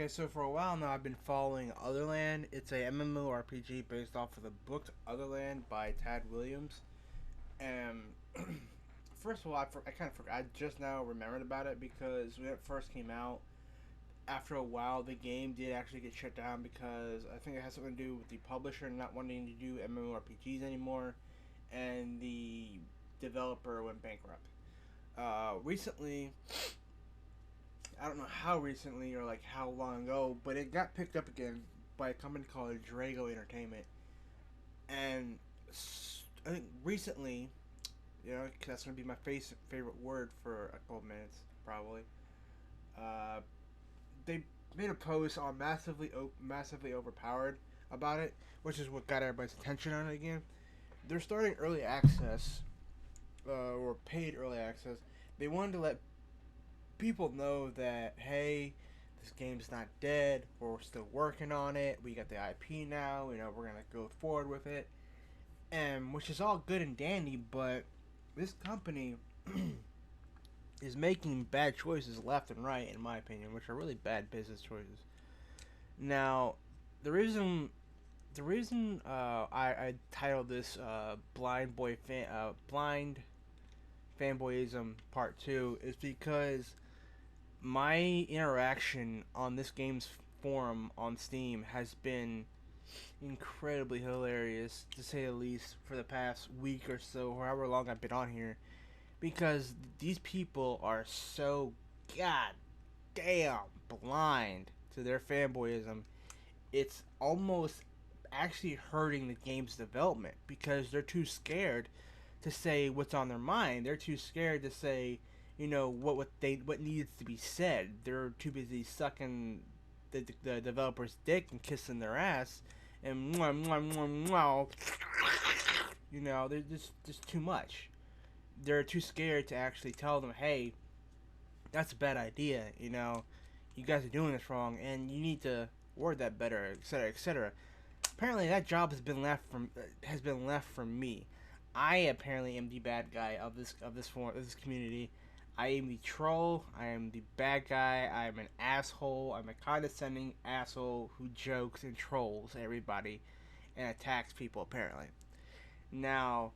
Okay, so for a while now, I've been following Otherland. It's a MMORPG based off of the book Otherland by Tad Williams. And first of all, I kind of forgot. I just now remembered about it because when it first came out, after a while, the game did actually get shut down because I think it has something to do with the publisher not wanting to do MMORPGs anymore, and the developer went bankrupt. Recently, I don't know how recently or like how long ago, but it got picked up again by a company called Drago Entertainment. And I think recently, that's gonna be my favorite word for a couple of minutes probably. Uh, they made a post on massively overpowered about it, which is what got everybody's attention on it again. They're starting early access, or paid early access. They wanted to let people know that hey, this game's not dead. We're still working on it. We got the IP now. We're gonna go forward with it, and which is all good and dandy. But this company is making bad choices left and right, in my opinion, which are really bad business choices. Now, the reason I titled this blind fanboism part two is because my interaction on this game's forum on Steam has been incredibly hilarious, to say the least, for the past week or so, or however long I've been on here, because these people are so goddamn blind to their fanboyism. It's almost actually hurting the game's development because they're too scared to say what's on their mind. They're too scared to say, what needs to be said. They're too busy sucking the developer's dick and kissing their ass and mwah, mwah, mwah, mwah. There's just too much. They're too scared to actually tell them, hey, that's a bad idea. You guys are doing this wrong, and you need to word that better, etc., etc. Apparently, that job has been left from me. I apparently am the bad guy of this community. I am the troll. I am the bad guy. I am an asshole. I'm a condescending asshole who jokes and trolls everybody and attacks people. Apparently, now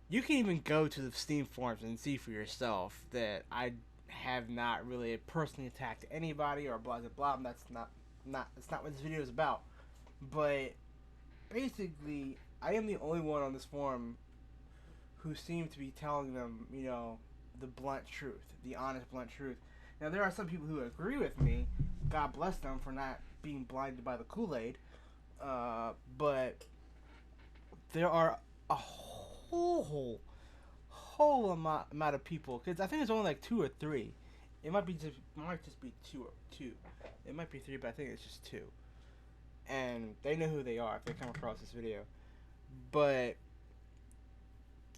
you can even go to the Steam forums and see for yourself that I have not really personally attacked anybody or blah blah blah. That's not what this video is about. But basically, I am the only one on this forum who seem to be telling them, the blunt truth, the honest, blunt truth. Now, there are some people who agree with me. God bless them for not being blinded by the Kool-Aid. But there are a whole amount of people. Because I think it's only like 2 or 3. It might just be two. It might be 3, but I think it's just 2. And they know who they are if they come across this video. But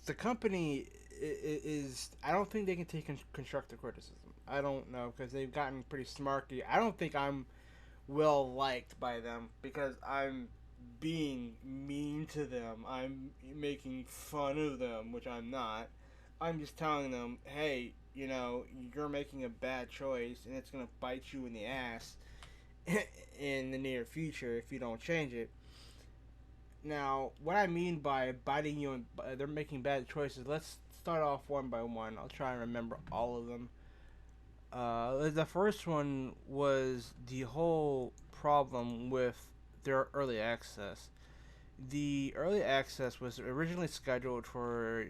the company is I don't think they can take constructive criticism. I don't know, because they've gotten pretty smarky. I don't think I'm well liked by them because I'm being mean to them. I'm making fun of them, which I'm not. I'm just telling them, hey, you're making a bad choice and it's going to bite you in the ass in the near future if you don't change it. Now, what I mean by biting you and they're making bad choices, let's start off one by one. I'll try and remember all of them. The first one was the whole problem with their early access. The early access was originally scheduled for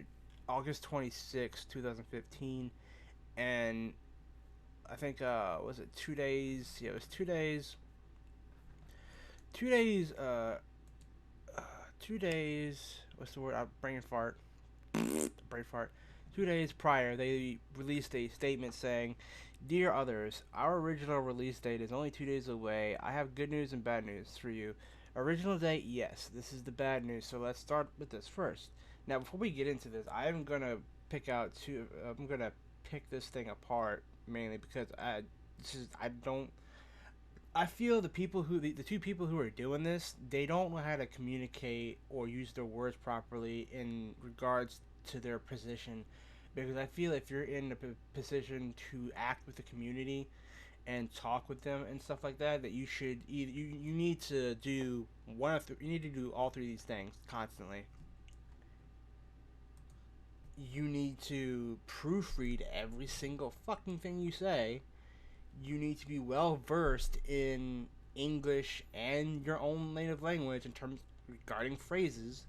August 26, 2015, and I think, was it 2 days? Yeah, it was 2 days. 2 days, 2 days, what's the word? Brain fart. Brain fart. 2 days prior, they released a statement saying, "Dear others, our original release date is only 2 days away. I have good news and bad news for you. Original date, yes. This is the bad news, so let's start with this first. Now, before we get into this, I'm gonna I'm gonna pick this thing apart mainly because I don't. I feel the 2 people who are doing this, they don't know how to communicate or use their words properly in regards to their position, because I feel if you're in a position to act with the community and talk with them and stuff like that, that you should either you need to do you need to do all three of these things constantly. You need to proofread every single fucking thing you say. You need to be well versed in English and your own native language in terms regarding phrases,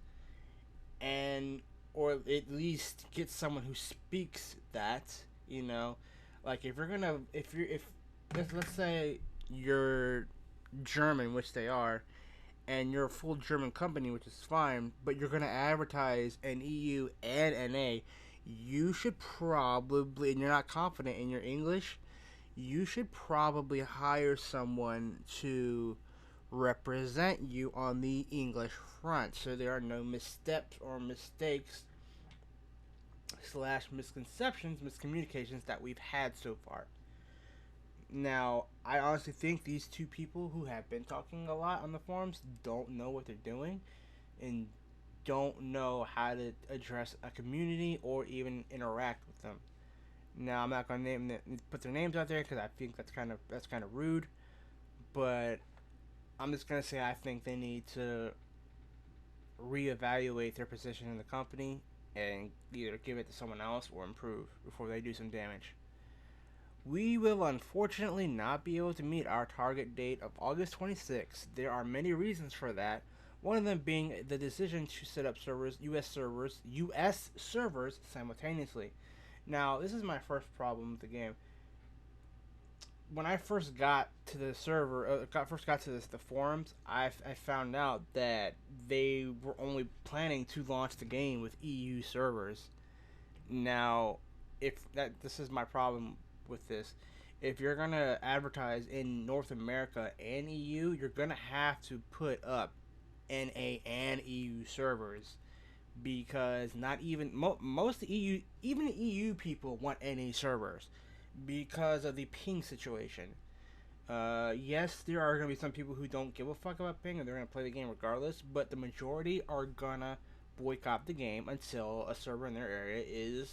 and or at least get someone who speaks that. You know, like if let's say you're German, which they are, and you're a full German company, which is fine, but you're gonna advertise in EU and NA, you should probably, and you're not confident in your English, you should probably hire someone to represent you on the English front, so there are no missteps or mistakes slash misconceptions, miscommunications that we've had so far. Now, I honestly think these two people who have been talking a lot on the forums don't know what they're doing and don't know how to address a community or even interact with them. Now, I'm not gonna put their names out there because I think that's kind of rude, but I'm just gonna say I think they need to reevaluate their position in the company and either give it to someone else or improve before they do some damage. We will unfortunately not be able to meet our target date of August 26th. There are many reasons for that. One of them being the decision to set up US servers simultaneously. Now, this is my first problem with the game. When I first got to the server, first got to the forums, I found out that they were only planning to launch the game with EU servers. Now, if that this is my problem with this, if you're gonna advertise in North America and EU, you're gonna have to put up NA and EU servers because not even most EU, even EU people want NA servers because of the ping situation. Yes, there are gonna be some people who don't give a fuck about ping and they're gonna play the game regardless, but the majority are gonna boycott the game until a server in their area is,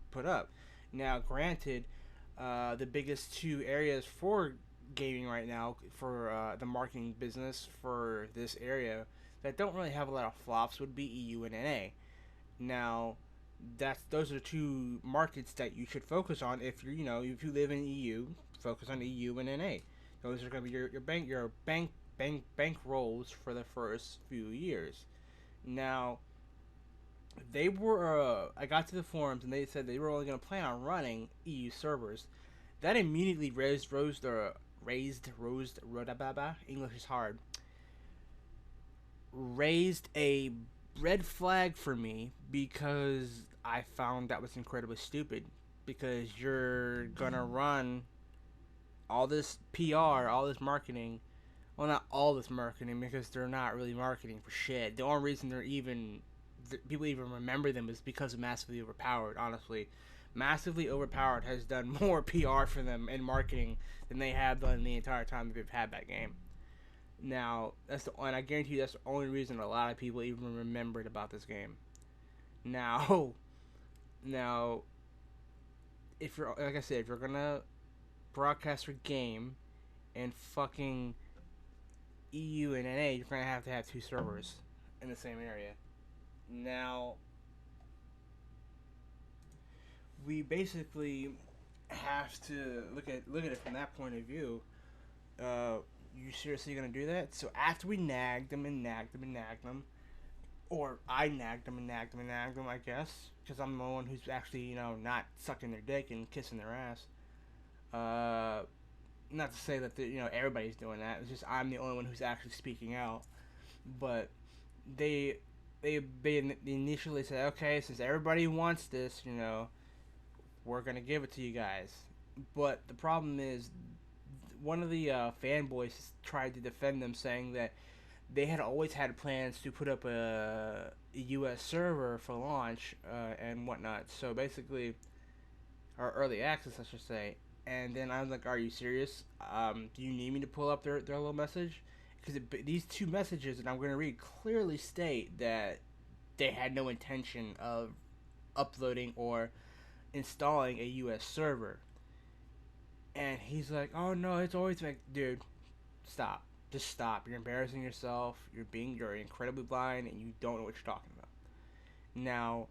put up. Now, granted, the biggest two areas for gaming right now for the marketing business for this area that don't really have a lot of flops would be EU and NA. Now, those are two markets that you should focus on if if you live in EU, focus on EU and NA. Those are going to be your bank rolls for the first few years. Now, they were I got to the forums and they said they were only going to plan on running EU servers. That immediately English is hard. Raised a red flag for me because I found that was incredibly stupid. Because you're gonna run all this PR, all this marketing. Well, not all this marketing because they're not really marketing for shit. The only reason people even remember them is because of Massively Overpowered. Honestly, Massively Overpowered has done more PR for them in marketing than they have done the entire time that they've had that game. Now, and I guarantee you that's the only reason a lot of people even remembered about this game. Now, if you're like I said, if you're gonna broadcast your game and fucking EU and NA, you're gonna have to have two servers in the same area. Now, we basically have to look at it from that point of view. You seriously gonna do that? So after we nagged them, or I nagged them, I guess, because I'm the one who's actually, not sucking their dick and kissing their ass. Not to say that everybody's doing that. It's just I'm the only one who's actually speaking out. But they initially said, okay, since everybody wants this, we're gonna give it to you guys. But the problem is, one of the fanboys tried to defend them, saying that they had always had plans to put up a U.S. server for launch and whatnot. So basically, or early access, I should say. And then I was like, "Are you serious? Do you need me to pull up their little message?" Because these two messages that I'm going to read clearly state that they had no intention of uploading or installing a U.S. server. And he's like, "Oh no, it's always like, dude, stop, just stop. You're embarrassing yourself. You're incredibly blind, and you don't know what you're talking about." Now,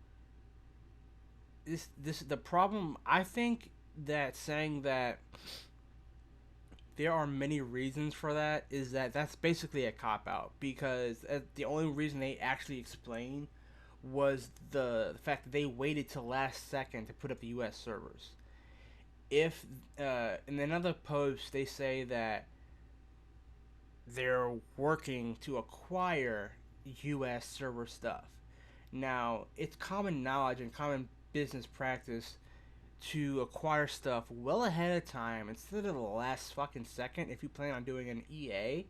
this the problem. I think that saying that there are many reasons for that is that that's basically a cop out, because the only reason they actually explain was the fact that they waited till last second to put up the U.S. servers. If in another post they say that they're working to acquire U.S. server stuff. Now, it's common knowledge and common business practice to acquire stuff well ahead of time instead of the last fucking second if you plan on doing an EA,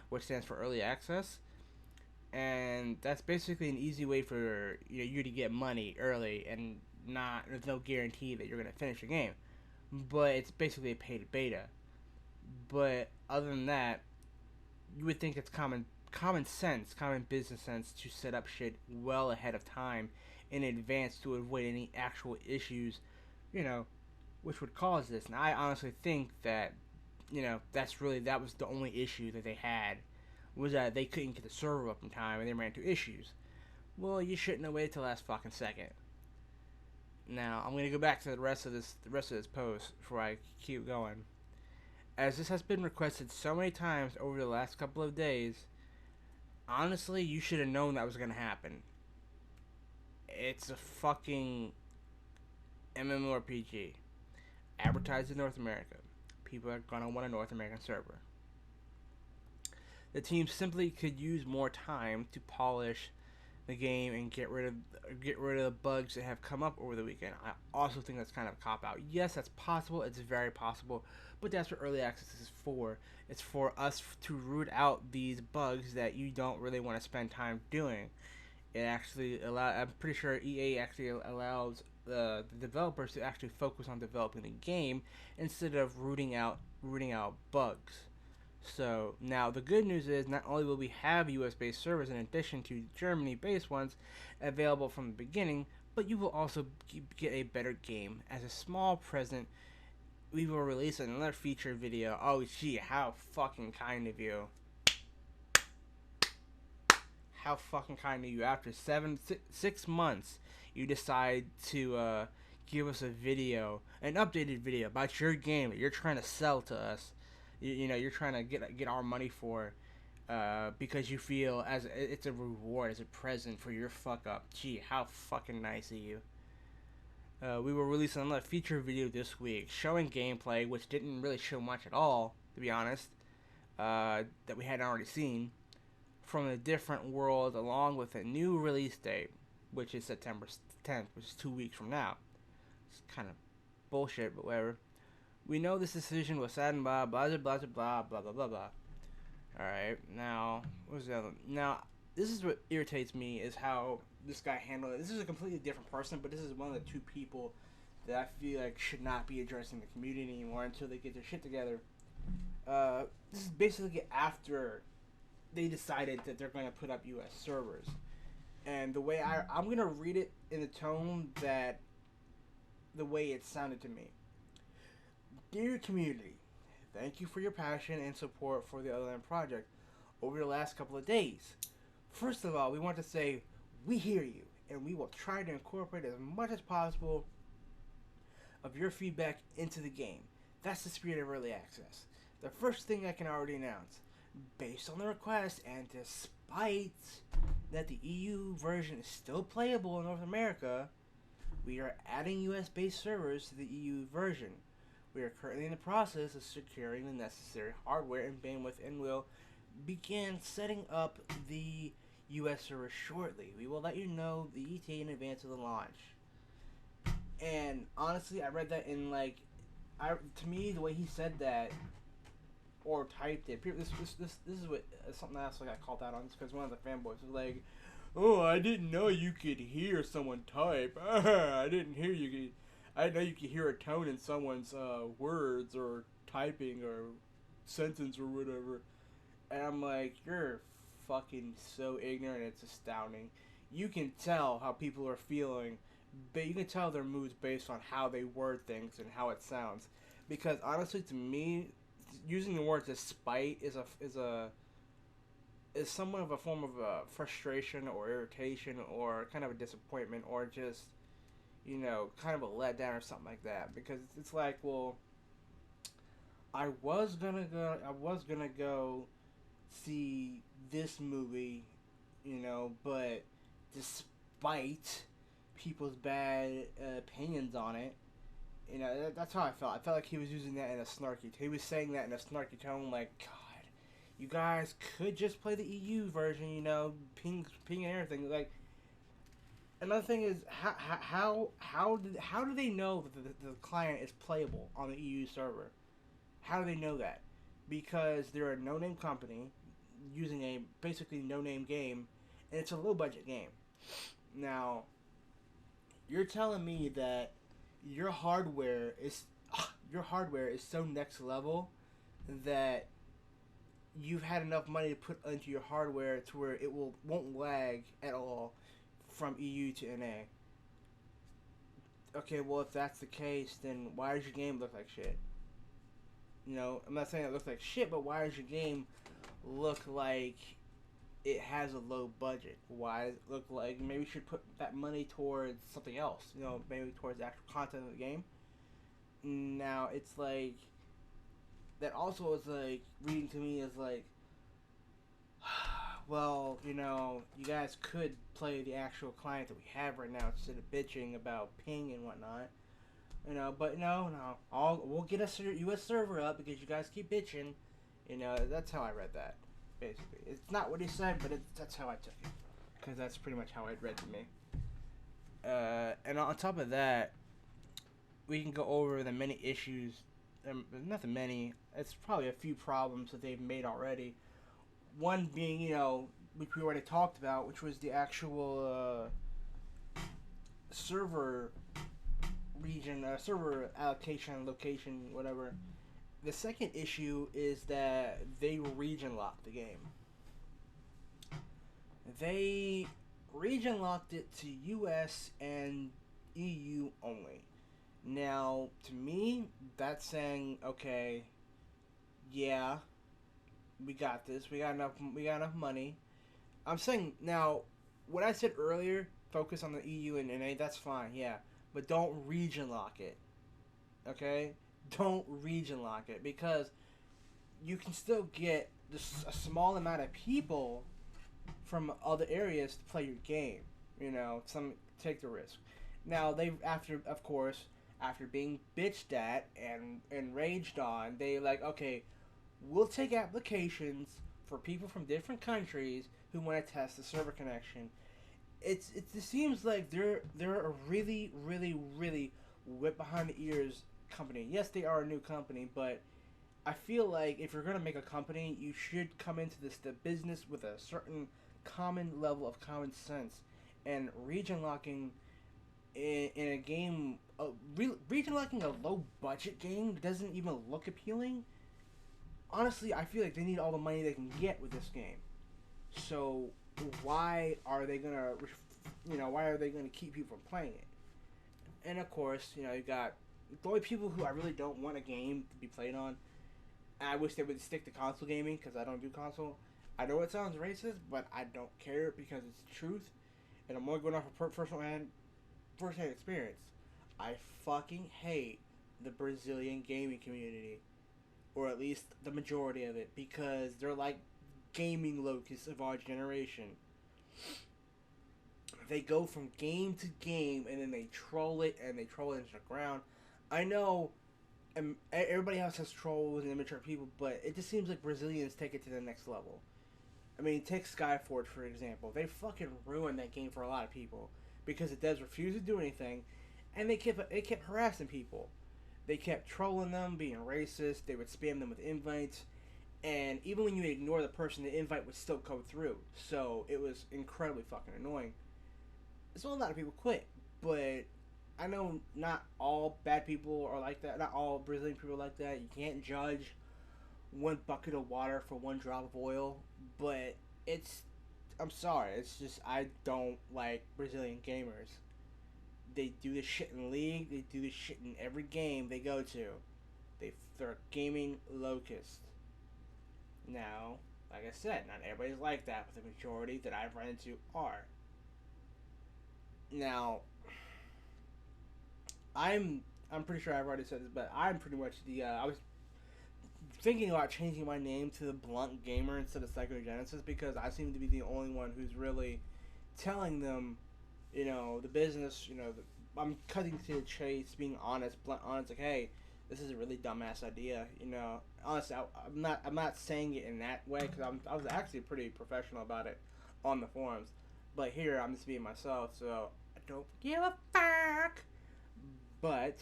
which stands for early access. And that's basically an easy way for you to get money early, and not there's no guarantee that you're gonna finish the game. But it's basically a paid beta. But other than that, you would think it's common sense, common business sense to set up shit well ahead of time in advance to avoid any actual issues, you know, which would cause this. And I honestly think that, that was the only issue that they had, was that they couldn't get the server up in time and they ran into issues. Well, you shouldn't have waited till the last fucking second. Now I'm gonna go back to the rest of this post before I keep going. As this has been requested so many times over the last couple of days, honestly, you should have known that was gonna happen. It's a fucking MMORPG advertised in North America. People are gonna want a North American server. The team simply could use more time to polish the game and get rid of the bugs that have come up over the weekend. I also think that's kind of a cop out. Yes, that's possible. It's very possible, but that's what early access is for. It's for us to root out these bugs that you don't really want to spend time doing. It actually I'm pretty sure EA actually allows the developers to actually focus on developing the game instead of rooting out bugs. So now the good news is not only will we have US based servers in addition to Germany based ones available from the beginning, but you will also get a better game. As a small present, we will release another feature video. Oh gee, how fucking kind of you. How fucking kind of you. After 6 months, you decide to give us a video, an updated video about your game that you're trying to sell to us. You're trying to get our money for, because you feel as it's a reward, as a present for your fuck up. Gee, how fucking nice of you. We will release another feature video this week showing gameplay, which didn't really show much at all, to be honest, that we hadn't already seen, from a different world, along with a new release date, which is September 10th, which is 2 weeks from now. It's kind of bullshit, but whatever. We know this decision was saddened by blah blah blah blah blah blah blah blah. Alright, now, what was the other? Now, this is what irritates me, is how this guy handled it. This is a completely different person, but this is one of the two people that I feel like should not be addressing the community anymore until they get their shit together. This is basically after they decided that they're going to put up US servers. And the way I'm going to read it in the tone that the way it sounded to me. Dear community, thank you for your passion and support for the Otherland project over the last couple of days. First of all, we want to say we hear you, and we will try to incorporate as much as possible of your feedback into the game. That's the spirit of early access. The first thing I can already announce, based on the request and despite that the EU version is still playable in North America, we are adding US based servers to the EU version. We are currently in the process of securing the necessary hardware and bandwidth and will begin setting up the US server shortly. We will let you know the ETA in advance of the launch. And honestly, I read that in to me, the way he said that or typed it, this is what something else I got called out on, because one of the fanboys was like, "Oh, I didn't know you could hear someone type. I didn't know you could hear a tone in someone's words or typing or sentence or whatever." And I'm like, you're fucking so ignorant, it's astounding. You can tell how people are feeling, but you can tell their moods based on how they word things and how it sounds. Because honestly, to me, using the word despite is somewhat of a form of frustration or irritation or kind of a disappointment or just kind of a letdown or something like that. Because it's like, well, I was gonna go see this movie, but despite people's bad opinions on it, that's how I felt. I felt like he was using that in a snarky. He was saying that in a snarky tone, like, God, you guys could just play the EU version, ping and everything. Like, another thing is how do they know that the client is playable on the EU server? How do they know that? Because they're a no name company using a basically no name game, and it's a low budget game. Now, you're telling me that your hardware is your hardware is so next level that you've had enough money to put into your hardware to where it won't lag at all from EU to NA. Okay, well if that's the case, then why does your game look like shit? I'm not saying it looks like shit, but why does your game look like it has a low budget? Why does it look like maybe you should put that money towards something else? Maybe towards the actual content of the game. Now it's like that also is like reading to me is like, well, you guys could play the actual client that we have right now instead of bitching about ping and whatnot. But no. We'll get a U.S. server up because you guys keep bitching. That's how I read that. Basically, it's not what he said, but that's how I took it, because that's pretty much how it read to me. And on top of that, we can go over the many issues. Nothing many. It's probably a few problems that they've made already. One being, which we already talked about, which was the actual server region, server allocation, location, whatever. The second issue is that they region locked the game. They region locked it to US and EU only. Now, to me, that's saying, okay, yeah, we got this. We got enough money. I'm saying now, what I said earlier, focus on the EU and NA, that's fine, yeah. But don't region lock it. Okay? Don't region lock it, because you can still get just a small amount of people from other areas to play your game. Some take the risk. Now they've after being bitched at and raged on, they like, okay, we'll take applications for people from different countries who want to test the server connection. It seems like they're a really really really whip behind the ears company. Yes, they are a new company, but I feel like if you're gonna make a company, you should come into the business with a certain common level of common sense. And region locking in a game, region locking a low budget game that doesn't even look appealing. Honestly, I feel like they need all the money they can get with this game. So why are they gonna, keep people from playing it? And of course, you got the only people who I really don't want a game to be played on. And I wish they would stick to console gaming, because I don't do console. I know it sounds racist, but I don't care because it's the truth, and I'm only going off of first-hand experience. I fucking hate the Brazilian gaming community, or at least the majority of it, because they're like gaming locusts of our generation. They go from game to game, and then they troll it into the ground. I know everybody else has trolls and immature people, but it just seems like Brazilians take it to the next level. I mean, take Skyforge, for example. They fucking ruined that game for a lot of people because the devs refused to do anything, and they kept harassing people. They kept trolling them, being racist. They would spam them with invites, and even when you ignore the person, the invite would still come through. So it was incredibly fucking annoying. So a lot of people quit, but I know not all bad people are like that. Not all Brazilian people are like that. You can't judge one bucket of water for one drop of oil, but I'm sorry, it's just I don't like Brazilian gamers. They do this shit in League, they do this shit in every game they go to. They're a gaming locust. Now, like I said, not everybody's like that, but the majority that I've run into are. Now, I'm I'm pretty sure I've already said this, but I'm pretty much the I was thinking about changing my name to the Blunt Gamer instead of Sycogenesis because I seem to be the only one who's really telling them, the business, I'm cutting to the chase, being honest, blunt, honest, like, hey, this is a really dumbass idea, Honestly, I'm not saying it in that way because I was actually pretty professional about it on the forums, but here I'm just being myself, so I don't give a fuck. But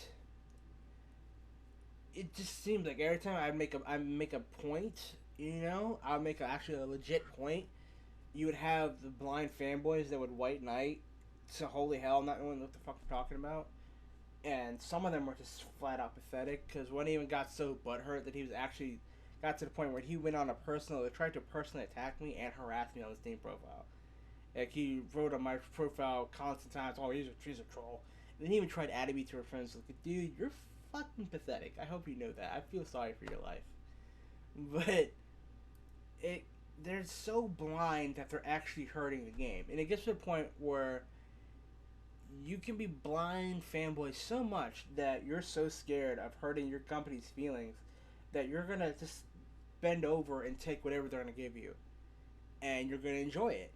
it just seems like every time I make a point, I'll make actually a legit point. You would have the blind fanboys that would white knight to holy hell, not knowing what the fuck they're talking about, and some of them were just flat out pathetic. Because one even got so butthurt that he was actually got to the point where he went on tried to personally attack me and harass me on the Steam profile. Like he wrote on my profile constant times, "Oh, she's a troll." And then he even tried adding me to her friends. Like, dude, you're fucking pathetic. I hope you know that. I feel sorry for your life. But it they're so blind that they're actually hurting the game. And it gets to a point where you can be blind fanboy so much that you're so scared of hurting your company's feelings that you're gonna just bend over and take whatever they're gonna give you. And you're gonna enjoy it.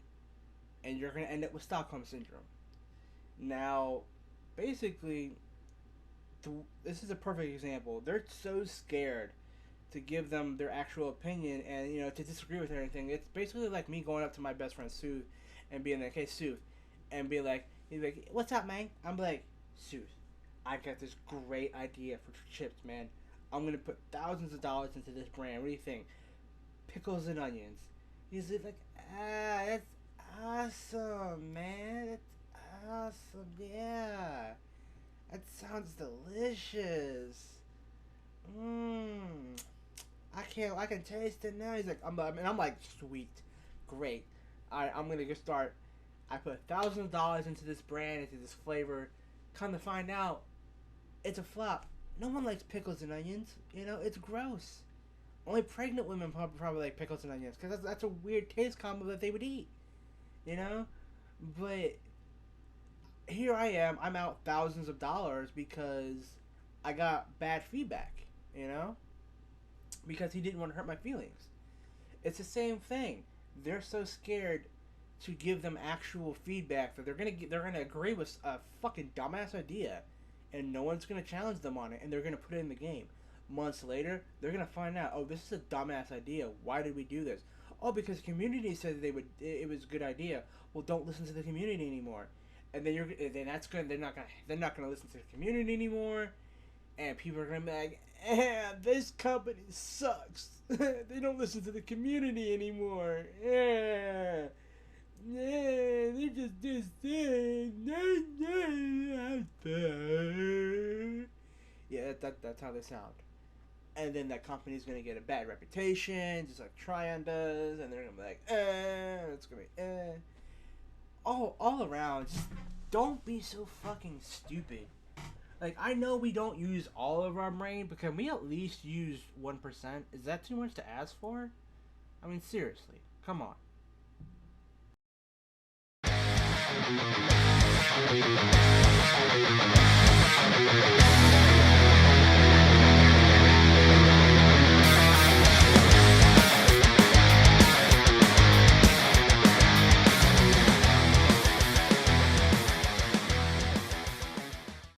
And you're gonna end up with Stockholm Syndrome. Now, basically, this is a perfect example. They're so scared to give them their actual opinion and to disagree with anything. It's basically like me going up to my best friend Sooth and being like, "Hey Sooth," and be like, he's like, "What's up, man?" I'm like, "Sooth, I got this great idea for chips, man. I'm gonna put thousands of dollars into this brand. What do you think? Pickles and onions." He's like, that's awesome, man. That's awesome, yeah. That sounds delicious. Mmm. I can taste it now. He's like, I'm like, sweet, great. I'm gonna just start. I put thousands of dollars into this brand, into this flavor. Come to find out, it's a flop. No one likes pickles and onions. It's gross. Only pregnant women probably like pickles and onions because that's a weird taste combo that they would eat. But here I am. I'm out thousands of dollars because I got bad feedback. Because he didn't want to hurt my feelings. It's the same thing. They're so scared to give them actual feedback that they're gonna agree with a fucking dumbass idea, and no one's gonna challenge them on it, and they're gonna put it in the game. Months later, they're gonna find out, oh, this is a dumbass idea. Why did we do this? Oh, because the community said it was a good idea. Well, don't listen to the community anymore. And then they're not gonna listen to the community anymore, and people are gonna be like, this company sucks. They don't listen to the community anymore. They're just this thing. Yeah, that's how they sound. And then that company's gonna get a bad reputation, just like Tryon does, and they're gonna be like, it's gonna be, all around. Just don't be so fucking stupid. Like, I know we don't use all of our brain, but can we at least use 1%? Is that too much to ask for? I mean, seriously. Come on.